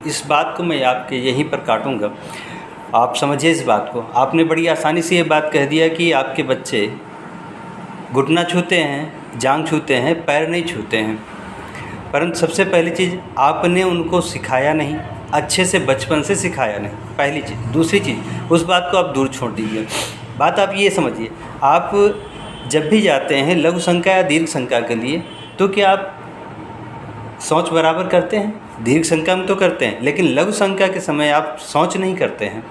इस बात को मैं आपके यहीं पर काटूँगा। आप समझिए इस बात को। आपने बड़ी आसानी से ये बात कह दिया कि आपके बच्चे घुटना छूते हैं, जांघ छूते हैं, पैर नहीं छूते हैं। परंतु सबसे पहली चीज़ आपने उनको सिखाया नहीं, अच्छे से बचपन से सिखाया नहीं, पहली चीज़। दूसरी चीज़, उस बात को आप दूर छोड़ दीजिए। बात आप ये समझिए, आप जब भी जाते हैं लघु शंका या दीर्घ शंका के लिए, तो क्या आप सोच बराबर करते हैं? दीर्घ शंका में तो करते हैं, लेकिन लघु शंका के समय आप सोच नहीं करते हैं।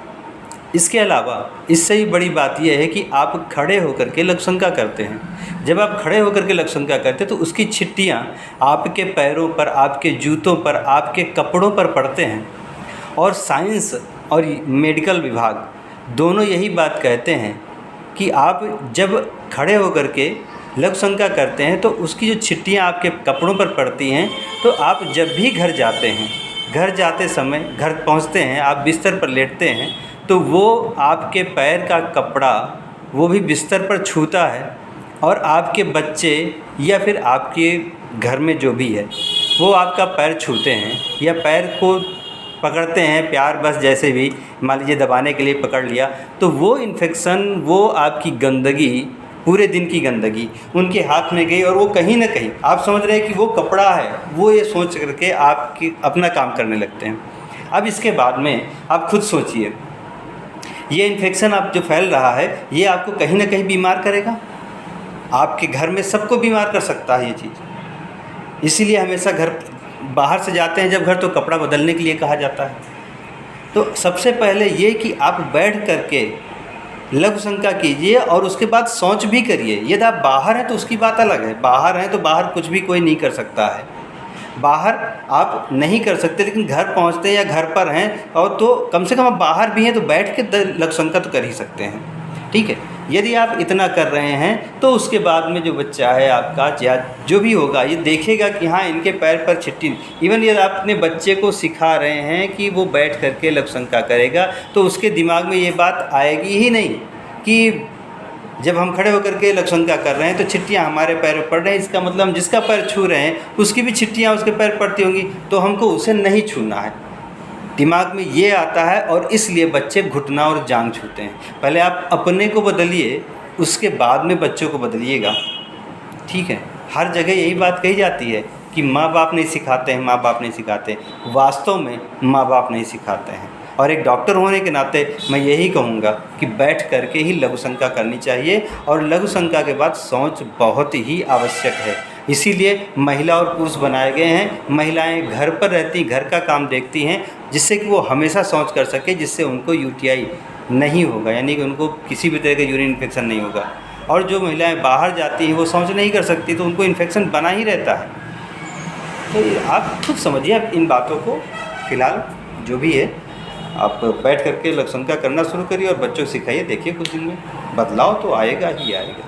इसके अलावा इससे ही बड़ी बात यह है कि आप खड़े होकर के लघु शंका करते हैं। जब आप खड़े होकर के लघु शंका करते हैं तो उसकी छिट्टियाँ आपके पैरों पर, आपके जूतों पर, आपके कपड़ों पर पड़ते हैं। और साइंस और मेडिकल विभाग दोनों यही बात कहते हैं कि आप जब खड़े होकर के लघु शंका करते हैं तो उसकी जो छिट्टियाँ आपके कपड़ों पर पड़ती हैं, तो आप जब भी घर जाते हैं, घर जाते समय, घर पहुंचते हैं, आप बिस्तर पर लेटते हैं, तो वो आपके पैर का कपड़ा वो भी बिस्तर पर छूता है। और आपके बच्चे या फिर आपके घर में जो भी है वो आपका पैर छूते हैं या पैर को पकड़ते हैं, प्यार बस जैसे भी मान लीजिए दबाने के लिए पकड़ लिया, तो वो इन्फेक्शन, वो आपकी गंदगी, पूरे दिन की गंदगी उनके हाथ में गई और वो कहीं ना कहीं आप समझ रहे हैं कि वो कपड़ा है, वो ये सोच करके आपकी अपना काम करने लगते हैं। अब इसके बाद में आप खुद सोचिए, ये इन्फेक्शन आप जो फैल रहा है ये आपको कहीं ना कहीं बीमार करेगा। आपके घर में सबको बीमार कर सकता है ये चीज़। इसीलिए हमेशा घर बाहर से जाते हैं जब घर, तो कपड़ा बदलने के लिए कहा जाता है। तो सबसे पहले ये कि आप बैठ करके लघु शंका कीजिए और उसके बाद सोच भी करिए। यदि आप बाहर हैं तो उसकी बात अलग है, बाहर हैं तो बाहर कुछ भी कोई नहीं कर सकता है, बाहर आप नहीं कर सकते, लेकिन घर पहुंचते हैं या घर पर हैं और तो कम से कम आप बाहर भी हैं तो बैठ के लघु शंका तो कर ही सकते हैं, ठीक है। यदि आप इतना कर रहे हैं तो उसके बाद में जो बच्चा है आपका या जो भी होगा ये देखेगा कि हाँ इनके पैर पर छिट्टी। इवन यदि आप अपने बच्चे को सिखा रहे हैं कि वो बैठ करके लघु शंका करेगा, तो उसके दिमाग में ये बात आएगी ही नहीं कि जब हम खड़े होकर के लघु शंका कर रहे हैं तो छिट्टियाँ हमारे पैर पर पड़ रही हैं, इसका मतलब हम जिसका पैर छू रहे हैं उसकी भी छिट्टियाँ उसके पैर पड़ती होंगी, तो हमको उसे नहीं छूना है। दिमाग में ये आता है और इसलिए बच्चे घुटना और जांघ छूते हैं। पहले आप अपने को बदलिए, उसके बाद में बच्चों को बदलिएगा, ठीक है। हर जगह यही बात कही जाती है कि माँ बाप नहीं सिखाते हैं, माँ बाप नहीं सिखाते। वास्तव में माँ बाप नहीं सिखाते हैं। और एक डॉक्टर होने के नाते मैं यही कहूँगा कि बैठ करके ही लघु शंका करनी चाहिए और लघु शंका के बाद सोच बहुत ही आवश्यक है। इसीलिए महिला और पुरुष बनाए गए हैं। महिलाएं घर पर रहती, घर का काम देखती हैं, जिससे कि वो हमेशा सोच कर सके, जिससे उनको यूटीआई नहीं होगा, यानी कि उनको किसी भी तरह का यूरिन इन्फेक्शन नहीं होगा। और जो महिलाएं बाहर जाती हैं वो सोच नहीं कर सकती, तो उनको इन्फेक्शन बना ही रहता है। तो आप खुद समझिए आप इन बातों को। फ़िलहाल जो भी है आप बैठ करके लघु शंका करना शुरू करिए और बच्चों को सिखाइए। देखिए कुछ दिन में बदलाव तो आएगा ही आएगा।